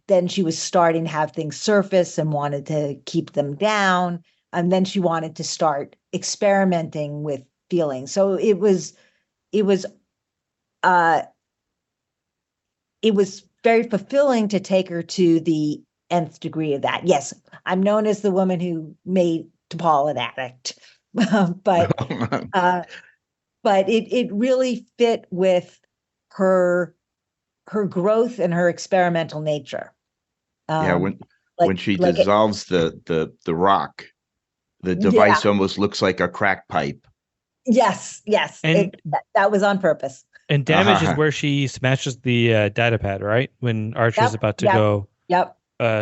then she was starting to have things surface and wanted to keep them down. And then she wanted to start experimenting with feelings. So it was very fulfilling to take her to the nth degree of that. Yes, I'm known as the woman who made T'Pol an addict, but it really fit with her growth and her experimental nature. When she dissolves the rock, the device almost looks like a crack pipe. Yes, and that was on purpose. And damage is where she smashes the data pad, right? When Archer's about to go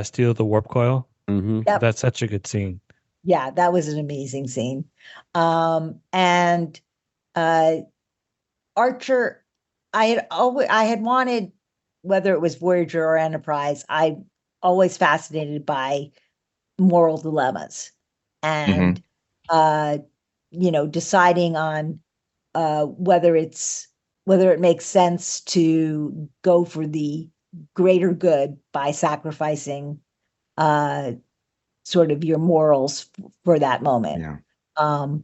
steal the warp coil. That's such a good scene. Yeah, that was an amazing scene. And Archer, I had wanted, whether it was Voyager or Enterprise, I always fascinated by moral dilemmas and deciding on whether it makes sense to go for the greater good by sacrificing sort of your morals for that moment. And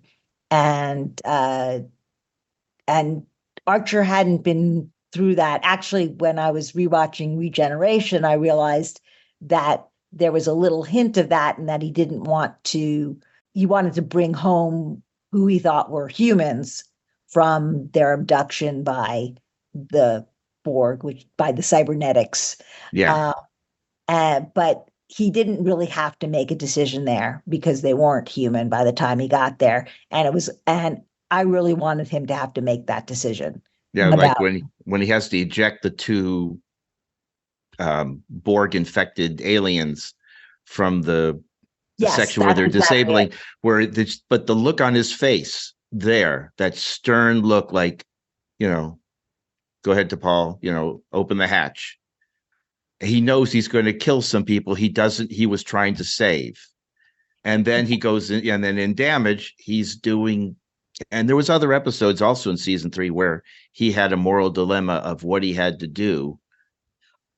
Archer hadn't been through that. Actually, when I was rewatching Regeneration, I realized that there was a little hint of that, and that he wanted to bring home who he thought were humans from their abduction by the Borg, by the cybernetics. But he didn't really have to make a decision there because they weren't human by the time he got there. And I really wanted him to have to make that decision. Yeah, like when he has to eject the two Borg infected aliens from the section where they're disabling, but the look on his face there, that stern look, like, go ahead, T'Pol, open the hatch. He knows he's going to kill some people he was trying to save. And then he goes in, and then in Damage, he's doing, and there was other episodes also in season 3 where he had a moral dilemma of what he had to do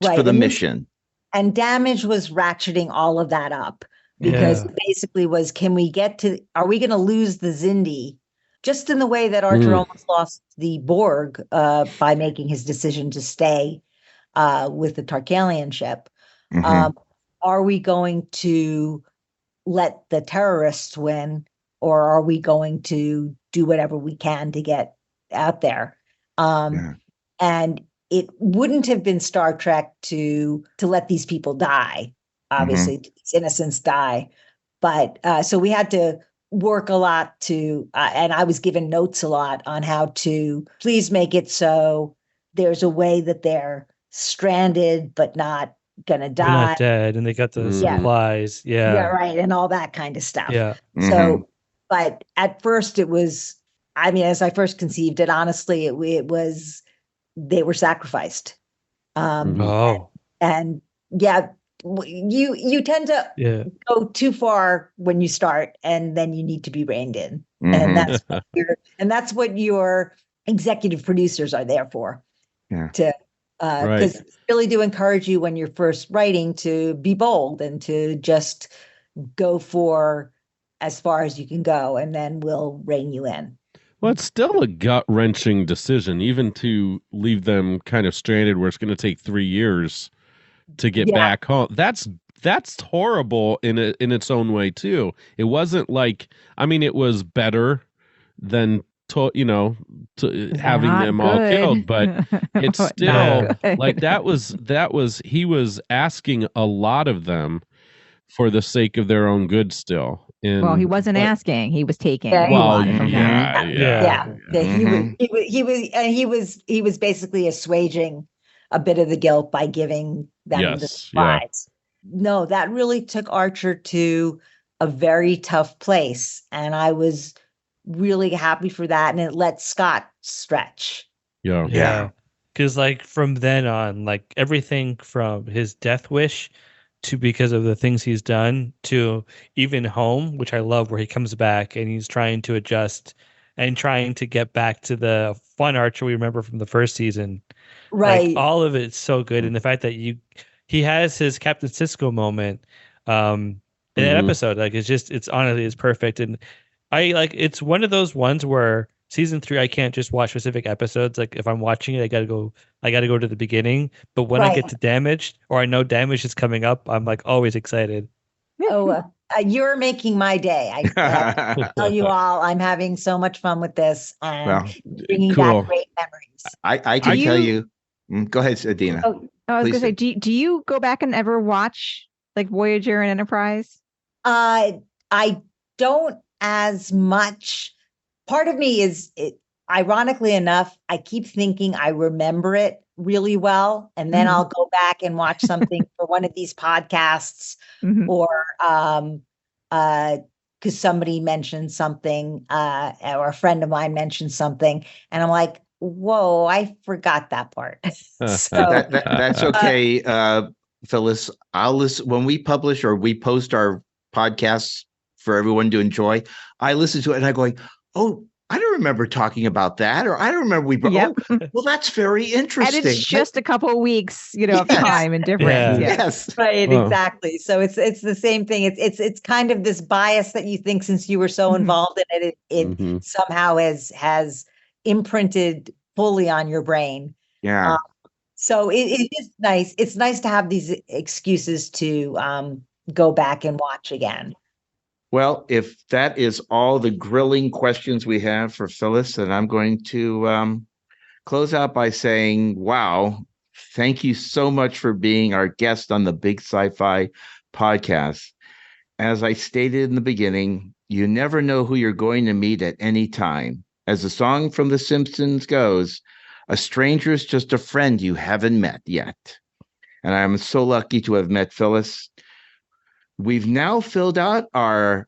for the mission. And Damage was ratcheting all of that up because basically was, are we going to lose the Xindi? Just in the way that Archer almost lost the Borg by making his decision to stay with the Tarkalian ship. Are we going to let the terrorists win, or are we going to do whatever we can to get out there? And it wouldn't have been Star Trek to let these people die. Obviously, these innocents die. But so we had to work a lot and I was given notes a lot on how to please make it so there's a way that they're stranded but not gonna die. They're not dead, and they got the supplies. And all that kind of stuff. So, but at first it was, as I first conceived it, honestly, it was they were sacrificed. You tend to go too far when you start, and then you need to be reined in. And that's what your executive producers are there for. Because really do encourage you when you're first writing to be bold and to just go for as far as you can go, and then we'll rein you in. Well, it's still a gut-wrenching decision, even to leave them kind of stranded where it's going to take 3 years to get back home. That's horrible in its own way too. It wasn't like, I mean, it was better than having them all killed, but it's still like that was he was asking a lot of them for the sake of their own good still. Well, he wasn't asking; he was taking. He was basically assuaging a bit of the guilt by giving them the supplies. No, that really took Archer to a very tough place, and I was really happy for that, and it let Scott stretch. Yeah. Because like from then on, like everything from his death wish to because of the things he's done to even home, which I love, where he comes back and he's trying to adjust and trying to get back to the fun Archer we remember from the first season. Right. Like, all of it's so good. And the fact that he has his Captain Sisko moment in that episode, like it's honestly, it's perfect. And it's one of those ones where season 3, I can't just watch specific episodes. Like if I'm watching it, I gotta go to the beginning. But when I get to Damaged, or I know Damaged is coming up, I'm like always excited. You're making my day. I tell you all, I'm having so much fun with this and bringing back great memories. I can tell you. Go ahead, Adina. I was going to say, do you go back and ever watch like Voyager and Enterprise? I don't as much. Part of me is, ironically enough, I keep thinking I remember it really well, and then I'll go back and watch something for one of these podcasts, or because somebody mentioned something, or a friend of mine mentioned something, and I'm like, whoa, I forgot that part. So that's okay, Phyllis. I'll listen when we publish or we post our podcasts for everyone to enjoy. I listen to it and I'm going, oh, I don't remember talking about that, or I don't remember well, that's very interesting. And it's just a couple of weeks, of time and difference. Yes. Right, exactly. So it's the same thing. It's kind of this bias that you think, since you were so involved in it, it somehow has imprinted fully on your brain. Yeah. So it is nice. It's nice to have these excuses to go back and watch again. Well, if that is all the grilling questions we have for Phyllis, then I'm going to close out by saying, wow, thank you so much for being our guest on the Big Sci-Fi podcast. As I stated in the beginning, you never know who you're going to meet at any time. As the song from The Simpsons goes, a stranger is just a friend you haven't met yet. And I'm so lucky to have met Phyllis. We've now filled out our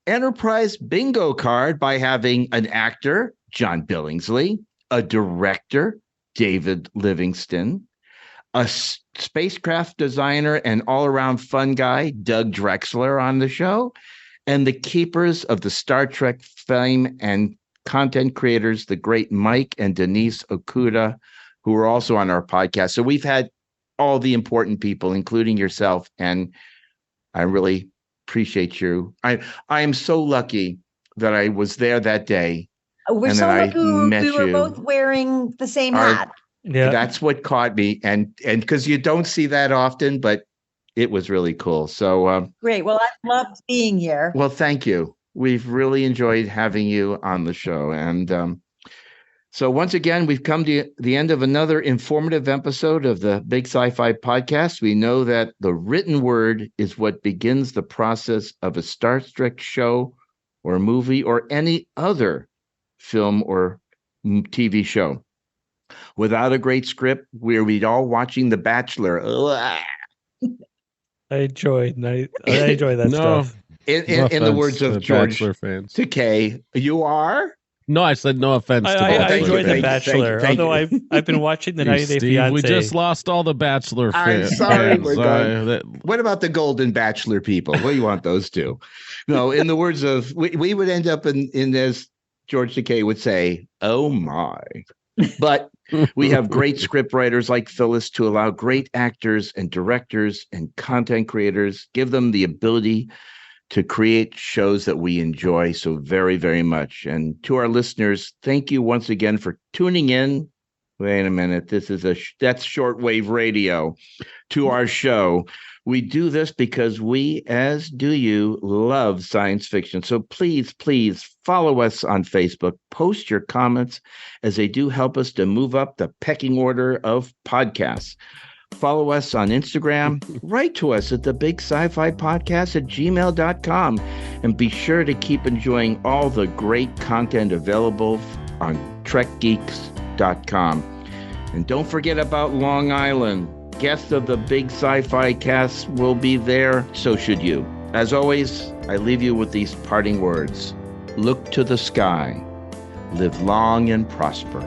Enterprise bingo card by having an actor, John Billingsley, a director, David Livingston, a spacecraft designer and all-around fun guy, Doug Drexler, on the show, and the keepers of the Star Trek fame and content creators, the great Mike and Denise Okuda, who are also on our podcast. So we've had all the important people, including yourself, and I really appreciate you. I am so lucky that I was there that day. We're so lucky we were both wearing the same hat. Yeah, that's what caught me, and because you don't see that often, but it was really cool. So great. Well, I loved being here. Well, thank you. We've really enjoyed having you on the show, and so once again, we've come to the end of another informative episode of the Big Sci-Fi podcast. We know that the written word is what begins the process of a Star Trek show or movie or any other film or TV show. Without a great script, we'd all watching The Bachelor. I enjoy that stuff. In the words of George Takei, you are? No, I said no offense. I enjoyed The Bachelor, although I've been watching the 90 Day Fiancé. We just lost all the Bachelor fans. I'm sorry, we're done. What about the Golden Bachelor people? What do you want those to? No, in the words of, we would end up in as George Takei would say, oh my. But we have great script writers like Phyllis to allow great actors and directors and content creators, give them the ability to create shows that we enjoy so very, very much. And to our listeners, thank you once again for tuning in. Wait a minute. That's shortwave radio to our show. We do this because we, as do you, love science fiction. So please, please follow us on Facebook. Post your comments, as they do help us to move up the pecking order of podcasts. Follow us on Instagram. Write to us at thebigscifipodcast@gmail.com. And be sure to keep enjoying all the great content available on trekgeeks.com. And don't forget about Long Island. Guests of the Big Sci-Fi cast will be there. So should you. As always, I leave you with these parting words. Look to the sky. Live long and prosper.